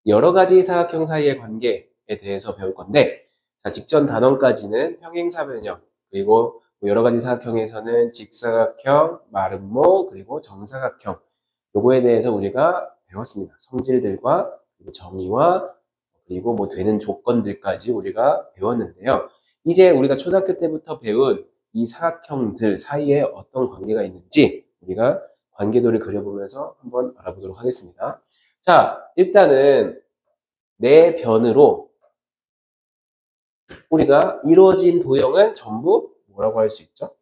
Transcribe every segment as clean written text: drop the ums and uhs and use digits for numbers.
여러 가지 사각형 사이의 관계에 대해서 배울 건데, 자, 직전 단원까지는 평행사변형, 그리고 여러 가지 사각형에서는 직사각형, 마름모, 그리고 정사각형, 요거에 대해서 우리가 배웠습니다. 성질들과 정의와 그리고 뭐 되는 조건들까지 우리가 배웠는데요. 이제 우리가 초등학교 때부터 배운 이 사각형들 사이에 어떤 관계가 있는지 우리가 관계도를 그려보면서 한번 알아보도록 하겠습니다. 자, 일단은 내 변으로 우리가 이루어진 도형은 전부 뭐라고 할 수 있죠?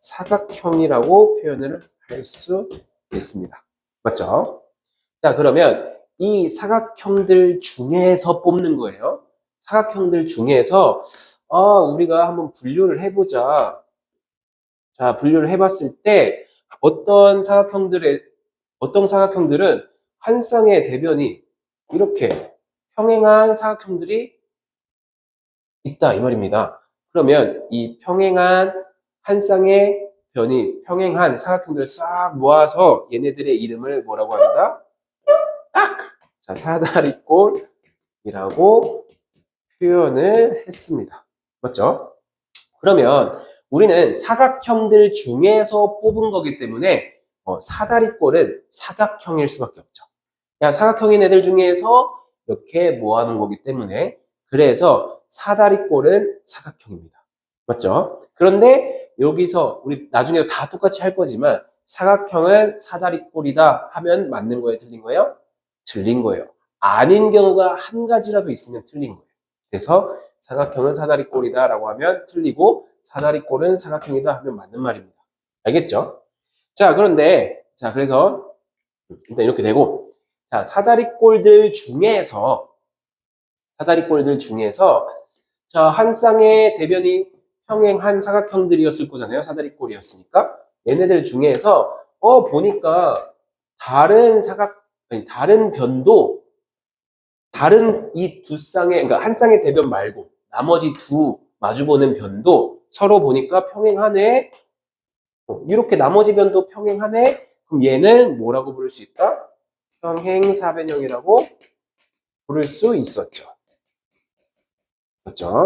사각형이라고 표현을 할 수 있습니다. 맞죠? 자, 그러면 이 사각형들 중에서 뽑는 거예요. 사각형들 중에서 우리가 한번 분류를 해보자. 자, 분류를 해봤을 때 어떤 사각형들은 한 쌍의 대변이 이렇게 평행한 사각형들이 있다 이 말입니다. 그러면 이 평행한 한 쌍의 변이 평행한 사각형들을 싹 모아서 얘네들의 이름을 뭐라고 한다? 자, 사다리꼴이라고 표현을 했습니다. 맞죠? 그러면 우리는 사각형들 중에서 뽑은 거기 때문에 사다리꼴은 사각형일 수밖에 없죠. 그냥 사각형인 애들 중에서 이렇게 모아놓은 거기 때문에 그래서 사다리꼴은 사각형입니다. 맞죠? 그런데 여기서 우리 나중에 다 똑같이 할 거지만 사각형은 사다리꼴이다 하면 맞는 거예요? 틀린 거예요? 틀린 거예요. 아닌 경우가 한 가지라도 있으면 틀린 거예요. 그래서 사각형은 사다리꼴이다 라고 하면 틀리고 사다리꼴은 사각형이다 하면 맞는 말입니다. 알겠죠? 자, 그런데 자, 그래서 일단 이렇게 되고 자, 사다리꼴들 중에서 자, 한 쌍의 대변이 평행한 사각형들이었을 거잖아요. 사다리꼴이었으니까. 얘네들 중에서 보니까 다른 변도 다른 이 두 쌍의 그러니까 한 쌍의 대변 말고 나머지 두 마주보는 변도 서로 보니까 평행하네. 이렇게 나머지 변도 평행하네. 그럼 얘는 뭐라고 부를 수 있다? 평행사변형이라고 부를 수 있었죠. 그렇죠?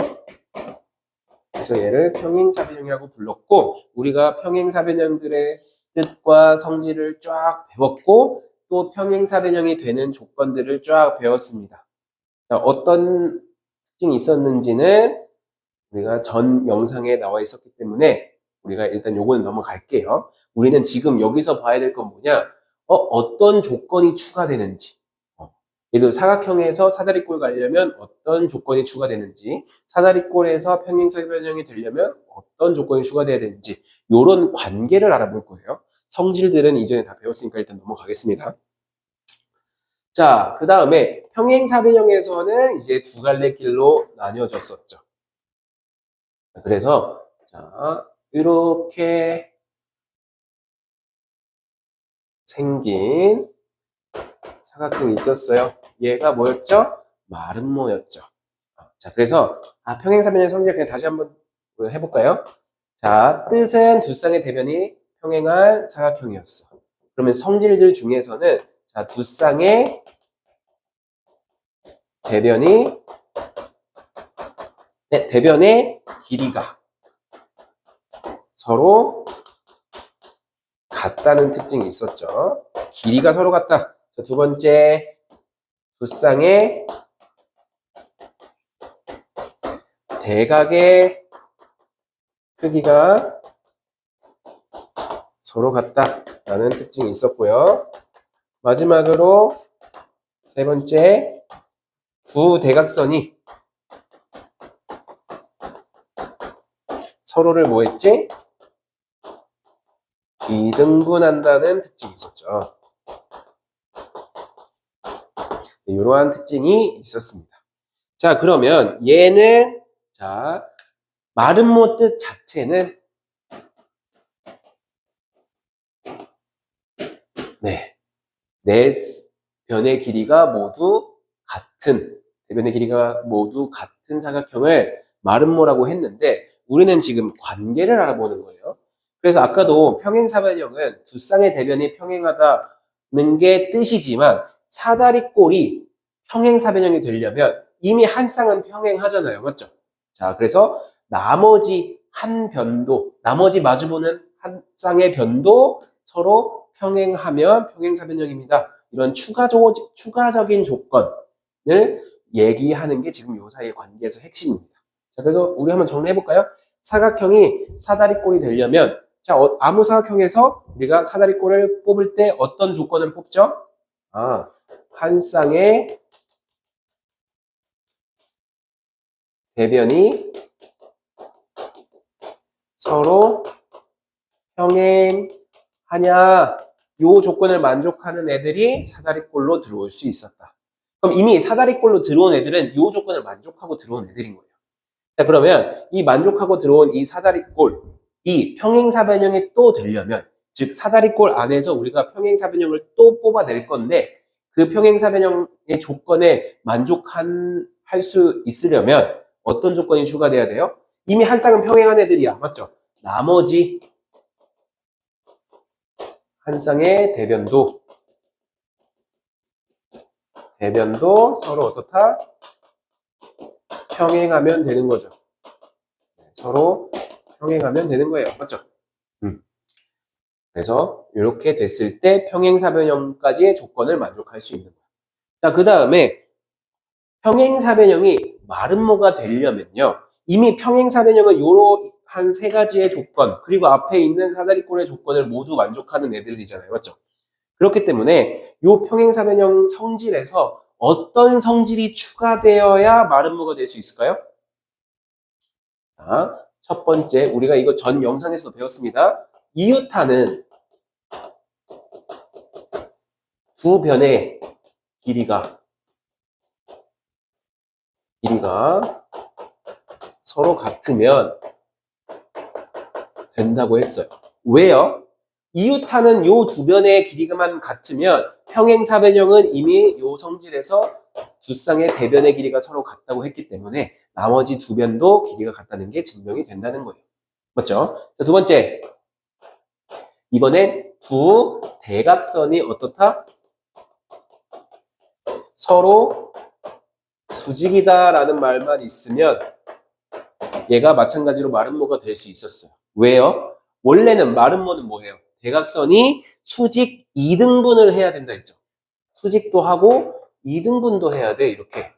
그래서 얘를 평행사변형이라고 불렀고 우리가 평행사변형들의 뜻과 성질을 쫙 배웠고 또 평행사변형이 되는 조건들을 쫙 배웠습니다. 자, 어떤 특징이 있었는지는 우리가 전 영상에 나와 있었기 때문에 우리가 일단 요거는 넘어갈게요. 우리는 지금 여기서 봐야 될 건 뭐냐? 어떤 조건이 추가되는지. 예를 들어 사각형에서 사다리꼴 가려면 어떤 조건이 추가되는지, 사다리꼴에서 평행사변형이 되려면 어떤 조건이 추가돼야 되는지 요런 관계를 알아볼 거예요. 성질들은 이전에 다 배웠으니까 일단 넘어가겠습니다. 자, 그 다음에 평행사변형에서는 이제 두 갈래 길로 나뉘어졌었죠. 그래서 자, 이렇게 생긴 사각형이 있었어요. 얘가 뭐였죠? 마름모였죠. 자, 그래서 평행사변의 성질 그냥 다시 한번 해볼까요? 자, 뜻은 두 쌍의 대변이 평행한 사각형이었어. 그러면 성질들 중에서는 자, 두 쌍의 대변의 길이가 서로 같다는 특징이 있었죠. 길이가 서로 같다. 자, 두 번째, 두 쌍의 대각의 크기가 서로 같다라는 특징이 있었고요. 마지막으로 세 번째, 두 대각선이 서로를 뭐 했지? 이등분한다는 특징이 있었죠. 이러한 특징이 있었습니다. 자, 그러면 얘는 자, 마름모 뜻 자체는 네 변의 길이가 모두 같은 대변의 길이가 모두 같은 사각형을 마름모라고 했는데 우리는 지금 관계를 알아보는 거예요. 그래서 아까도 평행사변형은 두 쌍의 대변이 평행하다 게 뜻이지만 사다리꼴이 평행사변형이 되려면 이미 한 쌍은 평행하잖아요. 맞죠? 자, 그래서 나머지 한 변도, 나머지 마주보는 한 쌍의 변도 서로 평행하면 평행사변형입니다. 이런 추가적인 조건을 얘기하는 게 지금 요 사이의 관계에서 핵심입니다. 자, 그래서 우리 한번 정리해 볼까요? 사각형이 사다리꼴이 되려면 자, 아무 사각형에서 우리가 사다리꼴을 뽑을 때 어떤 조건을 뽑죠? 한 쌍의 대변이 서로 평행하냐, 요 조건을 만족하는 애들이 사다리꼴로 들어올 수 있었다. 그럼 이미 사다리꼴로 들어온 애들은 요 조건을 만족하고 들어온 애들인 거예요. 자, 그러면 이 만족하고 들어온 이 사다리꼴, 이 평행사변형이 또 되려면, 즉 사다리꼴 안에서 우리가 평행사변형을 또 뽑아낼 건데 그 평행사변형의 조건에 할 수 있으려면 어떤 조건이 추가돼야 돼요? 이미 한 쌍은 평행한 애들이야. 맞죠? 나머지 한 쌍의 대변도 서로 어떻다? 평행하면 되는 거죠. 서로 평행하면 되는 거예요. 맞죠? 그래서 이렇게 됐을 때 평행사변형까지의 조건을 만족할 수 있는 거예요. 자, 그 다음에 평행사변형이 마름모가 되려면요. 이미 평행사변형은 요러한 세 가지의 조건, 그리고 앞에 있는 사다리꼴의 조건을 모두 만족하는 애들이잖아요. 맞죠? 그렇기 때문에 요 평행사변형 성질에서 어떤 성질이 추가되어야 마름모가 될 수 있을까요? 자, 첫 번째, 우리가 이거 전 영상에서도 배웠습니다. 이유타는 두 변의 길이가 서로 같으면 된다고 했어요. 왜요? 이유타는 요 두 변의 길이만 같으면 평행사변형은 이미 요 성질에서 두 쌍의 대변의 길이가 서로 같다고 했기 때문에 나머지 두 변도 길이가 같다는 게 증명이 된다는 거예요. 맞죠? 자, 두 번째. 이번엔 두 대각선이 어떻다? 서로 수직이다라는 말만 있으면 얘가 마찬가지로 마름모가 될 수 있었어요. 왜요? 원래는 마름모는 뭐예요? 대각선이 수직 2등분을 해야 된다 했죠. 수직도 하고 2등분도 해야 돼. 이렇게.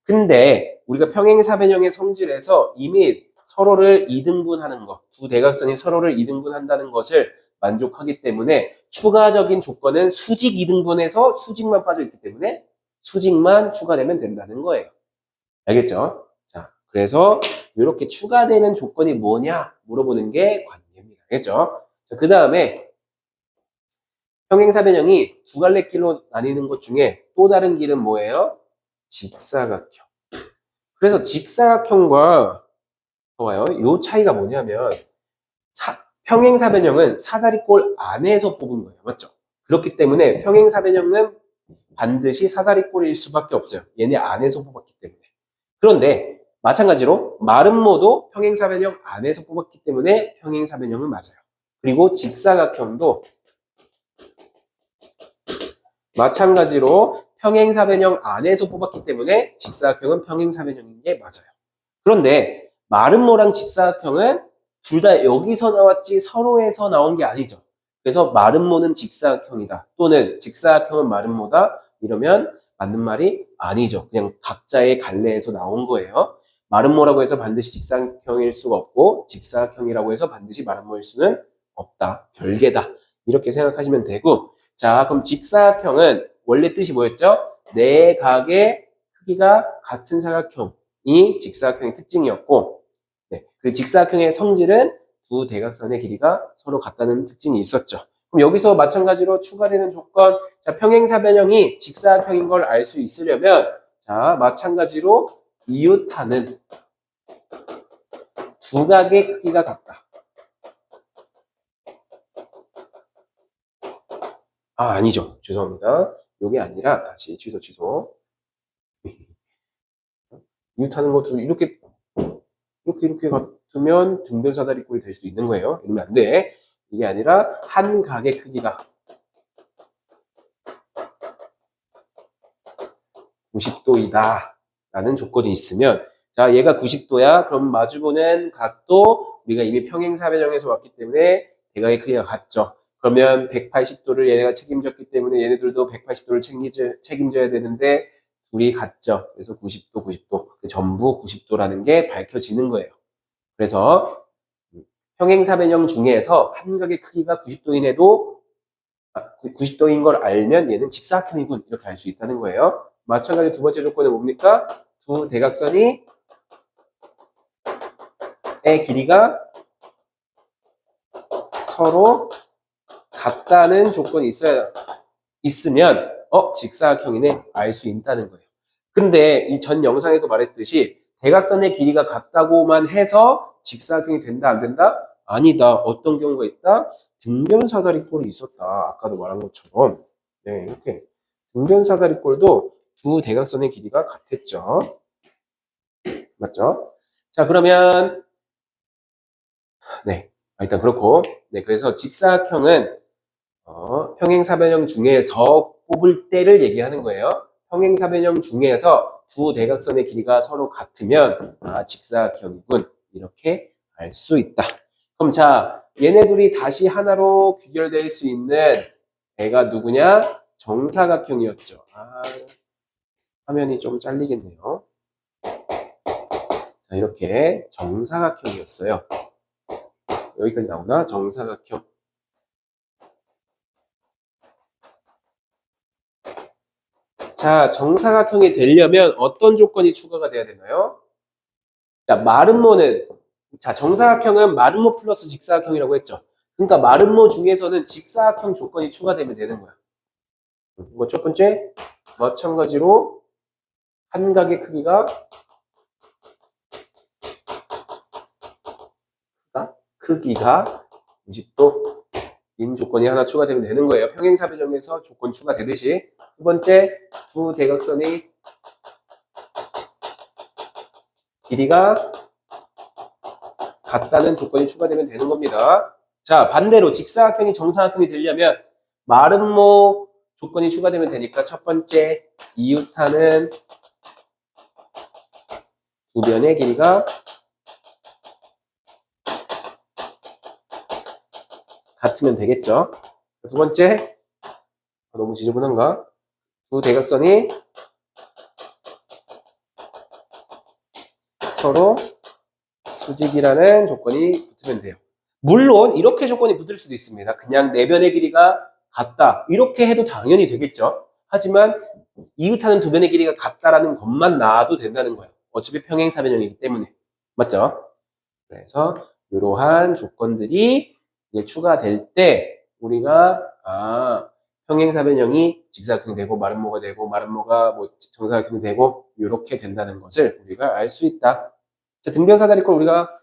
근데 우리가 평행사변형의 성질에서 이미 서로를 2등분하는 것, 두 대각선이 서로를 2등분한다는 것을 만족하기 때문에 추가적인 조건은 수직 2등분에서 수직만 빠져있기 때문에 수직만 추가되면 된다는 거예요. 알겠죠? 자, 그래서 이렇게 추가되는 조건이 뭐냐 물어보는 게 관계입니다. 알겠죠? 자, 그 다음에 평행사변형이 두 갈래 길로 나뉘는 것 중에 또 다른 길은 뭐예요? 직사각형. 그래서 직사각형과 봐요. 요 차이가 뭐냐면 평행사변형은 사다리꼴 안에서 뽑은 거예요. 맞죠? 그렇기 때문에 평행사변형은 반드시 사다리꼴일 수밖에 없어요. 얘네 안에서 뽑았기 때문에. 그런데 마찬가지로 마름모도 평행사변형 안에서 뽑았기 때문에 평행사변형은 맞아요. 그리고 직사각형도 마찬가지로 평행사변형 안에서 뽑았기 때문에 직사각형은 평행사변형인 게 맞아요. 그런데 마름모랑 직사각형은 둘 다 여기서 나왔지 서로에서 나온 게 아니죠. 그래서 마름모는 직사각형이다 또는 직사각형은 마름모다 이러면 맞는 말이 아니죠. 그냥 각자의 갈래에서 나온 거예요. 마름모라고 해서 반드시 직사각형일 수가 없고 직사각형이라고 해서 반드시 마름모일 수는 없다. 별개다. 이렇게 생각하시면 되고 자, 그럼 직사각형은 원래 뜻이 뭐였죠? 네 각의 크기가 같은 사각형이 직사각형의 특징이었고 네, 그리고 직사각형의 성질은 두 대각선의 길이가 서로 같다는 특징이 있었죠. 그럼 여기서 마찬가지로 추가되는 조건, 자, 평행사변형이 직사각형인 걸 알 수 있으려면 자, 마찬가지로 이웃하는 두 각의 크기가 같다. 아니죠. 죄송합니다. 요게 아니라 다시 취소. 이웃하는 것도 이렇게 같으면 등변 사다리꼴이 될 수 있는 거예요. 이러면 안 돼. 이게 아니라 한 각의 크기가 90도이다 라는 조건이 있으면, 자, 얘가 90도야. 그럼 마주보는 각도 우리가 이미 평행사변형에서 왔기 때문에 대각의 크기가 같죠. 그러면 180도를 얘네가 책임졌기 때문에 얘네들도 180도를 책임져야 되는데 둘이 같죠. 그래서 90도, 90도. 전부 90도라는 게 밝혀지는 거예요. 그래서 평행사변형 중에서 한 각의 크기가 90도인 애도 90도인 걸 알면 얘는 직사각형이군, 이렇게 알 수 있다는 거예요. 마찬가지 두 번째 조건은 뭡니까? 두 대각선이 의 길이가 서로 같다는 조건이 있으면 직사각형이네, 알 수 있다는 거예요. 근데 이 전 영상에도 말했듯이 대각선의 길이가 같다고만 해서 직사각형이 된다, 안 된다? 아니다. 어떤 경우가 있다? 등변사다리꼴이 있었다. 아까도 말한 것처럼. 네, 이렇게 등변사다리꼴도 두 대각선의 길이가 같았죠. 맞죠? 자, 그러면 네, 일단 그렇고, 네, 그래서 직사각형은 평행사변형 중에서 뽑을 때를 얘기하는 거예요. 평행사변형 중에서 두 대각선의 길이가 서로 같으면 직사각형이군, 이렇게 알 수 있다. 그럼 자, 얘네 둘이 다시 하나로 귀결될 수 있는 애가 누구냐? 정사각형이었죠. 화면이 좀 잘리겠네요. 자, 이렇게 정사각형이었어요. 여기까지 나오나? 정사각형. 자, 정사각형이 되려면 어떤 조건이 추가가 돼야 되나요? 자, 마름모는, 자, 정사각형은 마름모 플러스 직사각형이라고 했죠. 그러니까 마름모 중에서는 직사각형 조건이 추가되면 되는 거야. 이거 첫 번째, 마찬가지로 한 각의 크기가 90도 인 조건이 하나 추가되면 되는 거예요. 평행사변형에서 조건 추가되듯이. 두 번째, 두 대각선의 길이가 같다는 조건이 추가되면 되는 겁니다. 자, 반대로 직사각형이 정사각형이 되려면 마름모 조건이 추가되면 되니까 첫 번째, 이웃하는 두 변의 길이가 같으면 되겠죠. 두 번째, 너무 지저분한가? 두 대각선이 서로 수직이라는 조건이 붙으면 돼요. 물론 이렇게 조건이 붙을 수도 있습니다. 그냥 네 변의 길이가 같다, 이렇게 해도 당연히 되겠죠. 하지만 이웃하는 두 변의 길이가 같다라는 것만 나와도 된다는 거예요. 어차피 평행사변형이기 때문에. 맞죠? 그래서 이러한 조건들이 이제 추가될 때 우리가 평행사변형이 직사각형이 되고 마름모가 되고 마름모가 뭐 정사각형이 되고 이렇게 된다는 것을 우리가 알 수 있다. 자, 등변사다리꼴 우리가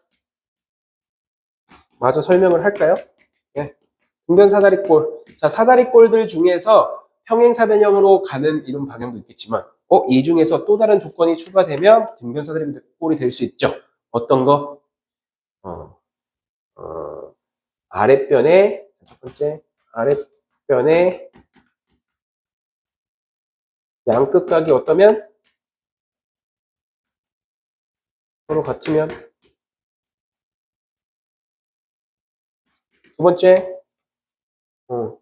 마저 설명을 할까요? 네. 등변사다리꼴. 자, 사다리꼴들 중에서 평행사변형으로 가는 이런 방향도 있겠지만, 이 중에서 또 다른 조건이 추가되면 등변사다리꼴이 될 수 있죠. 어떤 거? 아랫변에, 첫 번째, 아랫변에 양끝각이 어떠면? 서로 같으면. 두 번째,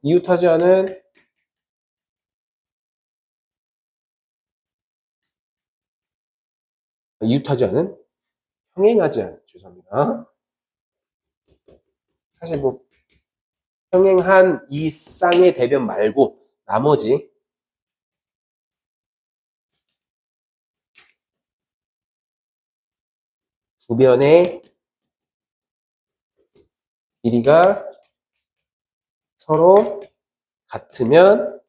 이웃하지 않은 평행하지 않은, 죄송합니다. 사실 뭐 평행한 이 쌍의 대변 말고 나머지 두 변의 길이가 서로 같으면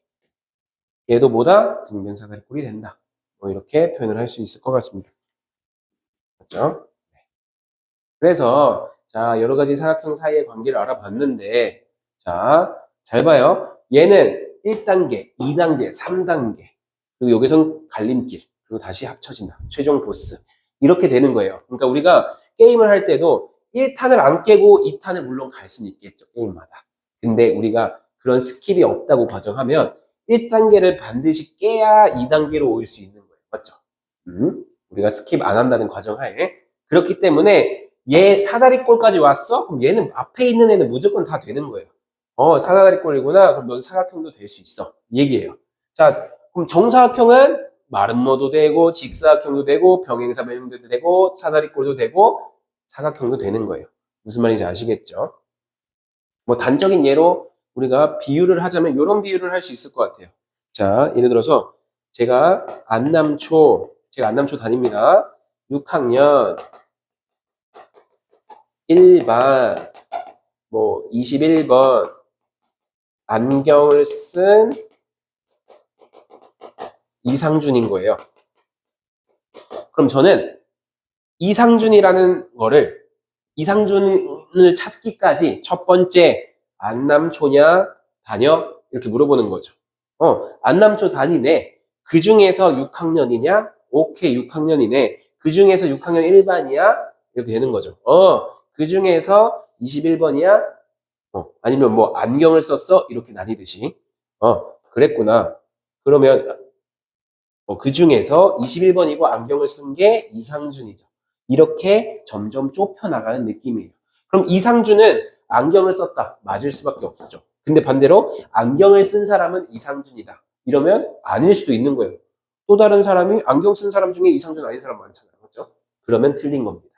얘도 뭐다? 등변사다리꼴이 된다. 뭐 이렇게 표현을 할 수 있을 것 같습니다. 맞죠? 그래서 자, 여러 가지 사각형 사이의 관계를 알아봤는데, 자, 잘 봐요. 얘는 1단계, 2단계, 3단계, 그리고 여기선 갈림길, 그리고 다시 합쳐진다. 최종 보스. 이렇게 되는 거예요. 그러니까 우리가 게임을 할 때도 1탄을 안 깨고 2탄을 물론 갈 수는 있겠죠, 게임마다. 근데 우리가 그런 스킬이 없다고 가정하면 1단계를 반드시 깨야 2단계로 올 수 있는 거예요. 맞죠? 우리가 스킵 안 한다는 가정하에. 그렇기 때문에 얘 사다리꼴까지 왔어? 그럼 얘는 앞에 있는 애는 무조건 다 되는 거예요. 사다리꼴이구나. 그럼 넌 사각형도 될 수 있어. 이 얘기예요. 자, 그럼 정사각형은 마름모도 되고 직사각형도 되고 병행사변형도 되고 사다리꼴도 되고 사각형도 되는 거예요. 무슨 말인지 아시겠죠? 뭐 단적인 예로 우리가 비유를 하자면 이런 비유를 할 수 있을 것 같아요. 자, 예를 들어서 제가 안남초 다닙니다. 6학년 1반 뭐 21번 안경을 쓴 이상준인 거예요. 그럼 저는 이상준이라는 거를 이상준을 찾기까지 첫 번째 안남초냐 다녀? 이렇게 물어보는 거죠. 안남초 다니네. 그 중에서 6학년이냐? 오케이, 6학년이네. 그 중에서 6학년 1반이야? 이렇게 되는 거죠. 그 중에서 21번이야? 아니면 뭐 안경을 썼어? 이렇게 나뉘듯이. 그랬구나. 그러면 그 중에서 21번이고 안경을 쓴 게 이상준이죠. 이렇게 점점 좁혀나가는 느낌이에요. 그럼 이상준은 안경을 썼다. 맞을 수밖에 없죠. 근데 반대로 안경을 쓴 사람은 이상준이다. 이러면 아닐 수도 있는 거예요. 또 다른 사람이 안경 쓴 사람 중에 이상준 아닌 사람 많잖아요. 그렇죠? 그러면 틀린 겁니다.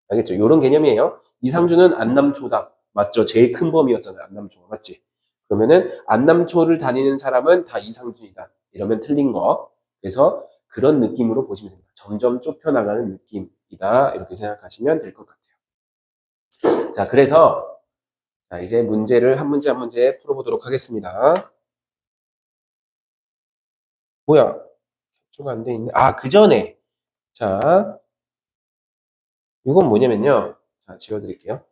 알겠죠? 이런 개념이에요. 이상준은 안남초다. 맞죠? 제일 큰 범위였잖아요. 안남초가. 맞지? 그러면은 안남초를 다니는 사람은 다 이상준이다. 이러면 틀린 거. 그래서 그런 느낌으로 보시면 됩니다. 점점 좁혀나가는 느낌이다. 이렇게 생각하시면 될 것 같아요. 자, 그래서 자, 이제 문제를 한 문제 한 문제 풀어보도록 하겠습니다. 뭐야? capture가 안 돼 있네. 그 전에 자, 이건 뭐냐면요. 자, 지워드릴게요.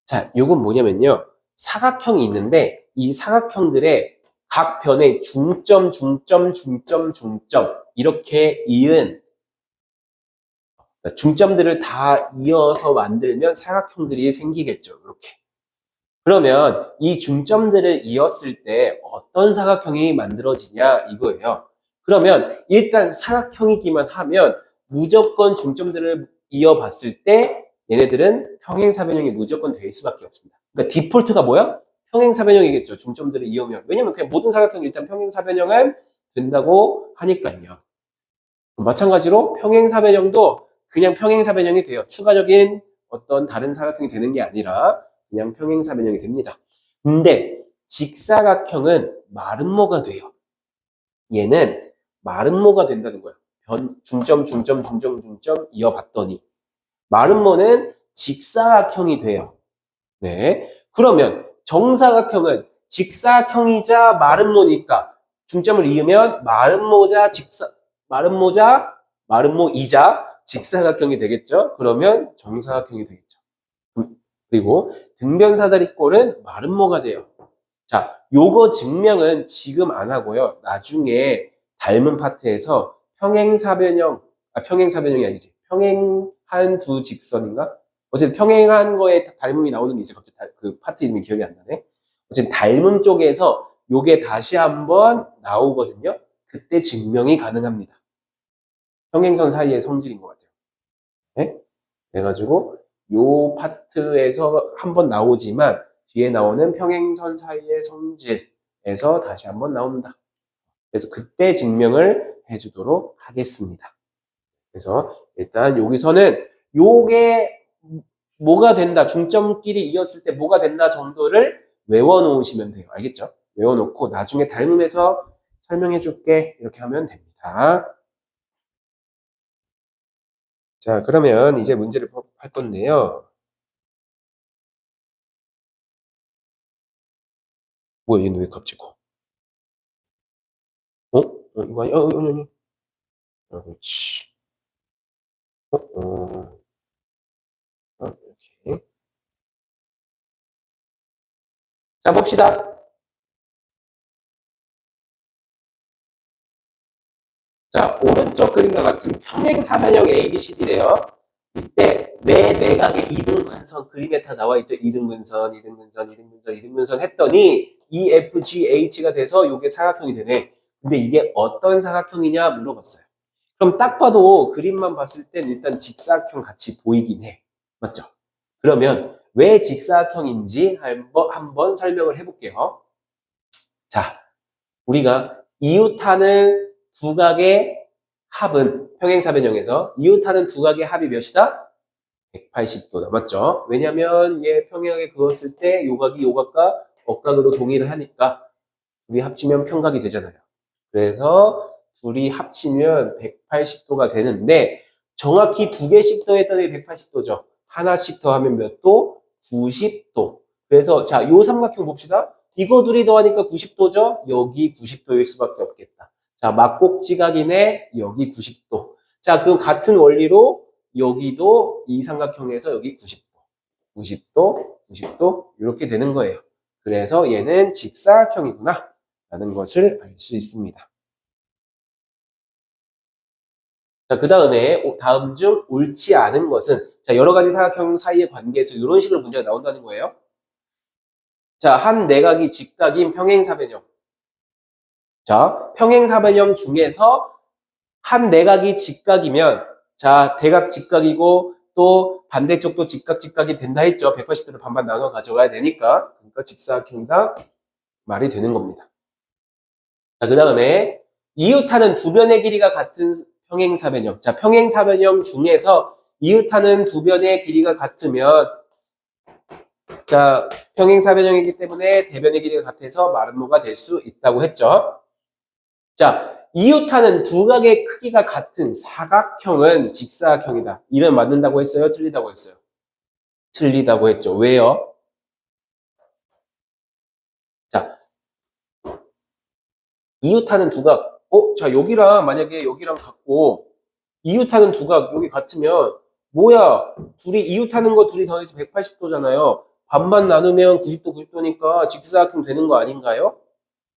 자, 요건 뭐냐면요. 사각형이 있는데 이 사각형들의 각 변에 중점, 중점, 중점, 중점 이렇게 이은 중점들을 다 이어서 만들면 사각형들이 생기겠죠. 이렇게. 그러면 이 중점들을 이었을 때 어떤 사각형이 만들어지냐 이거예요. 그러면 일단 사각형이기만 하면 무조건 중점들을 이어봤을 때 얘네들은 평행사변형이 무조건 될 수밖에 없습니다. 그러니까 디폴트가 뭐야? 평행사변형이겠죠. 중점들을 이으면. 왜냐면 그냥 모든 사각형이 일단 평행사변형은 된다고 하니까요. 마찬가지로 평행사변형도 그냥 평행사변형이 돼요. 추가적인 어떤 다른 사각형이 되는 게 아니라 그냥 평행사변형이 됩니다. 근데 직사각형은 마름모가 돼요. 얘는 마름모가 된다는 거예요. 중점, 중점, 중점, 중점 이어봤더니 마름모는 직사각형이 돼요. 네. 그러면 정사각형은 직사각형이자 마름모니까 중점을 이으면 마름모이자 직사각형이 되겠죠. 그러면 정사각형이 되겠죠. 그리고 등변사다리꼴은 마름모가 돼요. 자, 요거 증명은 지금 안 하고요. 나중에 닮은 파트에서 평행사변형이 아니지. 평행한 두 직선인가? 어쨌든 평행한 거에 닮음이 나오는 게 있어요. 갑자기 그 파트 이름이 기억이 안 나네. 어쨌든 닮음 쪽에서 요게 다시 한번 나오거든요. 그때 증명이 가능합니다. 평행선 사이의 성질인 것 같아요. 네? 그래가지고 요 파트에서 한번 나오지만 뒤에 나오는 평행선 사이의 성질에서 다시 한번 나온다. 그래서 그때 증명을 해주도록 하겠습니다. 그래서 일단 여기서는 요게 뭐가 된다, 중점끼리 이었을 때 뭐가 된다 정도를 외워놓으시면 돼요. 알겠죠? 외워놓고 나중에 닮음에서 설명해 줄게 이렇게 하면 됩니다. 자, 그러면 이제 문제를 할 건데요. 뭐야, 얘는 왜 갑자기 커? 이거 아니야? 아니. 그렇지. 어, 어, 이렇게. 자, 봅시다. 자, 오른쪽 그림과 같은 평행사변형 ABCD래요. 이때 내 내각의 이등분선 그림에 다 나와 있죠. 이등분선, 이등분선, 이등분선, 이등분선 했더니 EFGH가 돼서 이게 사각형이 되네. 근데 이게 어떤 사각형이냐 물어봤어요. 그럼 딱 봐도 그림만 봤을 땐 일단 직사각형 같이 보이긴 해. 맞죠? 그러면 왜 직사각형인지 한번 설명을 해볼게요. 자, 우리가 이웃하는 두 각의 합은 평행사변형에서 이웃하는 두 각의 합이 몇이다? 180도 남았죠. 왜냐면 얘 평행하게 그었을 때 요각이 요각과 억각으로 동일을 하니까 둘이 합치면 평각이 되잖아요. 그래서 둘이 합치면 180도가 되는데 정확히 두 개씩 더했더니 180도죠. 하나씩 더하면 몇 도? 90도. 그래서 자, 요 삼각형 봅시다. 이거 둘이 더하니까 90도죠? 여기 90도일 수밖에 없겠다. 자, 막곡지각이네. 여기 90도. 자, 그럼 같은 원리로 여기도 이 삼각형에서 여기 90도, 90도, 90도 이렇게 되는 거예요. 그래서 얘는 직사각형이구나 라는 것을 알 수 있습니다. 자, 그 다음에 다음 중 옳지 않은 것은 자, 여러 가지 사각형 사이의 관계에서 이런 식으로 문제가 나온다는 거예요. 자, 한 내각이 직각인 평행사변형. 자, 평행사변형 중에서 한 내각이 직각이면 자, 대각 직각이고 또 반대쪽도 직각 직각이 된다 했죠. 180도를 반반 나눠 가져가야 되니까. 그러니까 직사각형이다 말이 되는 겁니다. 자, 그 다음에 이웃하는 두 변의 길이가 같은 평행사변형. 자, 평행사변형 중에서 이웃하는 두 변의 길이가 같으면 자, 평행사변형이기 때문에 대변의 길이가 같아서 마름모가 될 수 있다고 했죠. 자, 이웃하는 두 각의 크기가 같은 사각형은 직사각형이다. 이름 맞는다고 했어요? 틀리다고 했어요? 틀리다고 했죠. 왜요? 자, 이웃하는 두 각. 자, 여기랑 만약에 여기랑 같고 이웃하는 두 각 여기 같으면 뭐야? 둘이 이웃하는 거 둘이 더해서 180도잖아요. 반반 나누면 90도, 90도니까 직사각형 되는 거 아닌가요?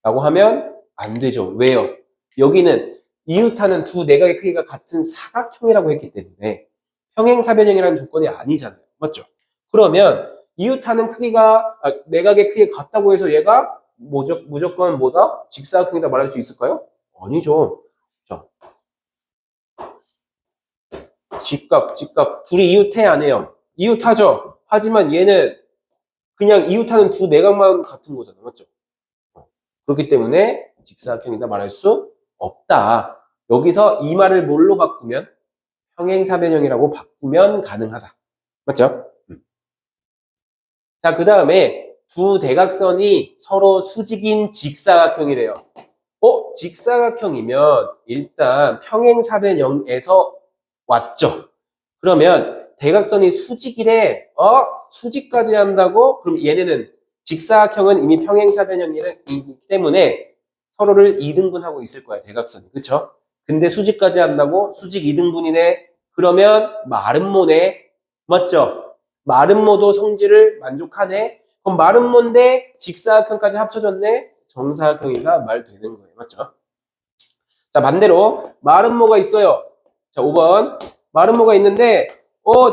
라고 하면 안 되죠. 왜요? 여기는 이웃하는 두 내각의 크기가 같은 사각형이라고 했기 때문에 평행사변형이라는 조건이 아니잖아요. 맞죠? 그러면 이웃하는 크기가 내각의 크기가 같다고 해서 얘가 무조건 뭐다? 직사각형이다 말할 수 있을까요? 아니죠. 자, 직각 둘이 이웃해 안 해요? 이웃하죠. 하지만 얘는 그냥 이웃하는 두 내각만 같은 거잖아. 맞죠? 그렇기 때문에 직사각형이다 말할 수 없다. 여기서 이 말을 뭘로 바꾸면? 평행사변형이라고 바꾸면 가능하다. 맞죠? 자, 그 다음에 두 대각선이 서로 수직인 직사각형이래요. 직사각형이면 일단 평행사변형에서 왔죠. 그러면 대각선이 수직이래. 수직까지 한다고? 그럼 얘네는 직사각형은 이미 평행사변형이기 때문에 서로를 2등분하고 있을 거야, 대각선이. 그쵸? 근데 수직까지 한다고? 수직 2등분이네. 그러면 마름모네. 맞죠? 마름모도 성질을 만족하네. 그럼 마름모인데 직사각형까지 합쳐졌네. 정사각형이가 말 되는 거예요. 맞죠? 자, 반대로 마름모가 있어요. 자, 5번. 마름모가 있는데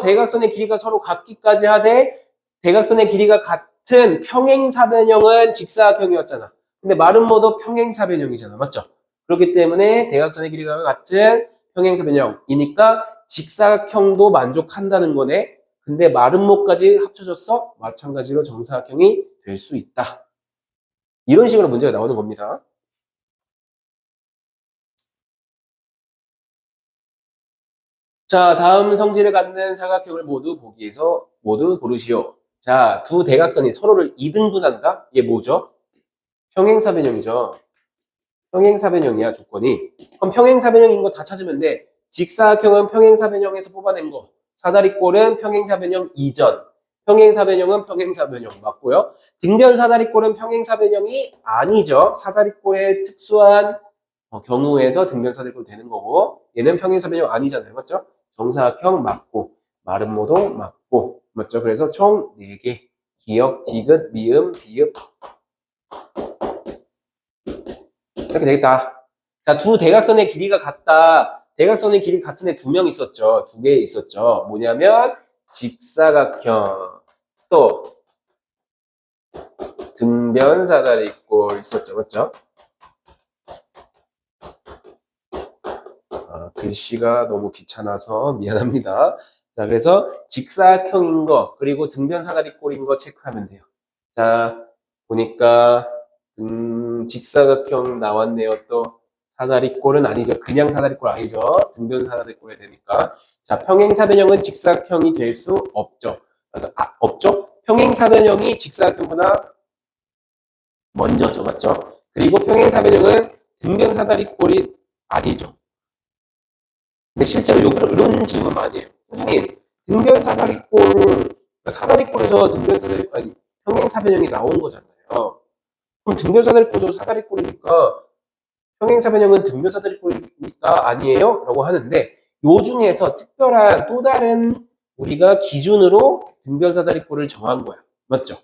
대각선의 길이가 서로 같기까지 하되 대각선의 길이가 같은 평행사변형은 직사각형이었잖아. 근데 마름모도 평행사변형이잖아. 맞죠? 그렇기 때문에 대각선의 길이가 같은 평행사변형이니까 직사각형도 만족한다는 거네. 근데 마름모까지 합쳐졌어? 마찬가지로 정사각형이 될 수 있다. 이런 식으로 문제가 나오는 겁니다. 자, 다음 성질을 갖는 사각형을 모두 보기에서 모두 고르시오. 자, 두 대각선이 서로를 2등분한다? 얘 뭐죠? 평행사변형이죠. 평행사변형이야, 조건이. 그럼 평행사변형인 거 다 찾으면 돼. 직사각형은 평행사변형에서 뽑아낸 거. 사다리꼴은 평행사변형 이전. 평행사변형은 평행사변형 맞고요. 등변사다리꼴은 평행사변형이 아니죠. 사다리꼴의 특수한 경우에서 등변사다리꼴 되는 거고 얘는 평행사변형 아니잖아요. 맞죠? 정사각형 맞고 마름모도 맞고 맞죠? 그래서 총 4개 기역, 디귿, 미음, 비읍 이렇게 되겠다. 자, 두 대각선의 길이가 같다. 대각선의 길이 같은 애 두 명 있었죠. 두 개 있었죠. 뭐냐면 직사각형 또 등변사다리꼴 있었죠. 맞죠? 글씨가 너무 귀찮아서 미안합니다. 자, 그래서 직사각형인 거 그리고 등변사다리꼴인 거 체크하면 돼요. 자, 보니까 직사각형 나왔네요. 또 사다리꼴은 아니죠. 그냥 사다리꼴 아니죠. 등변사다리꼴이 되니까. 자, 평행사변형은 직사각형이 될 수 없죠. 없죠? 평행사변형이 직사각형보다 먼저죠. 맞죠? 그리고 평행사변형은 등변사다리꼴이 아니죠. 근데 실제로 이런 질문 많이 해요. 선생님, 등변사다리꼴, 사다리꼴에서 등변사다리꼴, 아니, 평행사변형이 나온 거잖아요. 그럼 등변사다리꼴도 사다리꼴이니까 평행사변형은 등변사다리꼴이니까 아니에요? 라고 하는데 요 중에서 특별한 또 다른 우리가 기준으로 등변사다리꼴을 정한 거야. 맞죠?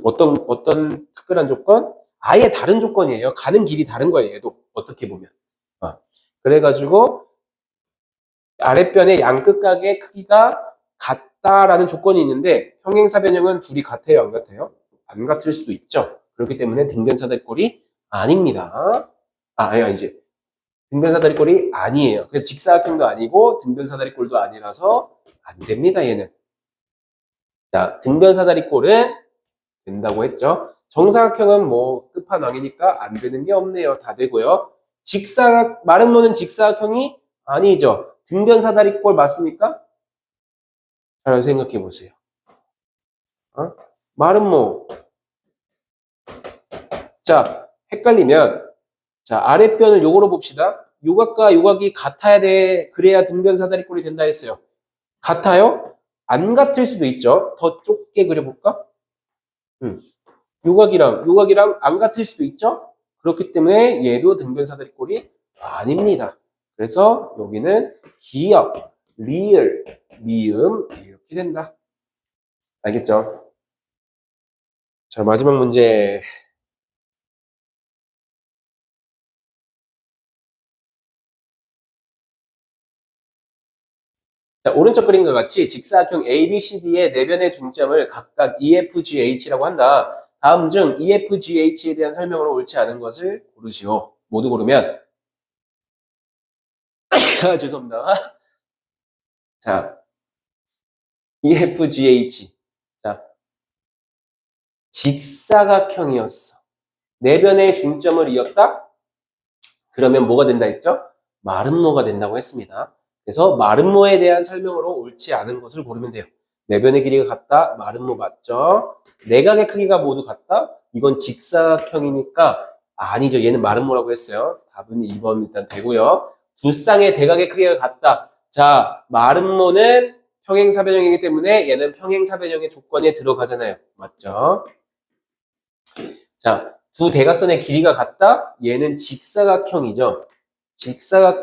어떤 특별한 조건? 아예 다른 조건이에요. 가는 길이 다른 거예요. 얘도 어떻게 보면. 그래가지고 아랫변의 양끝각의 크기가 같다라는 조건이 있는데 평행사변형은 둘이 같아요? 안 같아요? 안 같을 수도 있죠. 그렇기 때문에 등변사다리꼴이 아닙니다. 아니지. 등변사다리꼴이 아니에요. 그래서 직사각형도 아니고 등변사다리꼴도 아니라서 안 됩니다. 얘는. 자, 등변사다리꼴은 된다고 했죠. 정사각형은 뭐 끝판왕이니까 안 되는 게 없네요. 다 되고요. 마름모는 직사각형이 아니죠. 등변사다리꼴 맞습니까? 잘 생각해 보세요. 마름모. 자, 헷갈리면 자, 아랫변을 요거로 봅시다. 요각과 요각이 같아야 돼. 그래야 등변사다리꼴이 된다 했어요. 같아요? 안 같을 수도 있죠. 더 좁게 그려볼까? 요각이랑 안 같을 수도 있죠. 그렇기 때문에 얘도 등변사다리꼴이 아닙니다. 그래서 여기는 기역, 리을, 미음 이렇게 된다. 알겠죠? 자, 마지막 문제. 자, 오른쪽 그림과 같이 직사각형 ABCD의 내변의 중점을 각각 EFGH라고 한다. 다음 중 EFGH에 대한 설명으로 옳지 않은 것을 고르시오. 모두 고르면 죄송합니다. 자, EFGH. 자, 직사각형이었어. 내변의 중점을 이었다? 그러면 뭐가 된다 했죠? 마름모가 된다고 했습니다. 그래서 마름모에 대한 설명으로 옳지 않은 것을 고르면 돼요. 내변의 길이가 같다? 마름모 맞죠? 내각의 크기가 모두 같다? 이건 직사각형이니까 아니죠. 얘는 마름모라고 했어요. 답은 2번 일단 되고요. 두 쌍의 대각의 크기가 같다. 자, 마름모는 평행사변형이기 때문에 얘는 평행사변형의 조건에 들어가잖아요. 맞죠? 자, 두 대각선의 길이가 같다? 얘는 직사각형이죠.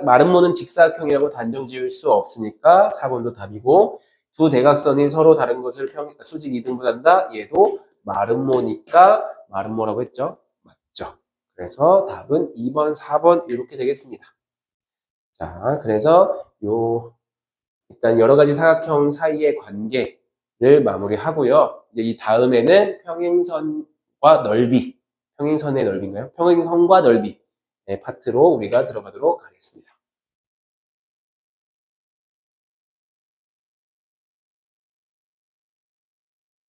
마름모는 직사각형이라고 단정 지을 수 없으니까 4번도 답이고, 두 대각선이 서로 다른 것을 수직 2등분한다? 얘도 마름모니까 마름모라고 했죠? 맞죠? 그래서 답은 2번, 4번 이렇게 되겠습니다. 자, 그래서 일단 여러 가지 사각형 사이의 관계를 마무리하고요. 이제 이 다음에는 평행선과 넓이, 평행선의 넓이인가요? 평행선과 넓이 파트로 우리가 들어가도록 하겠습니다.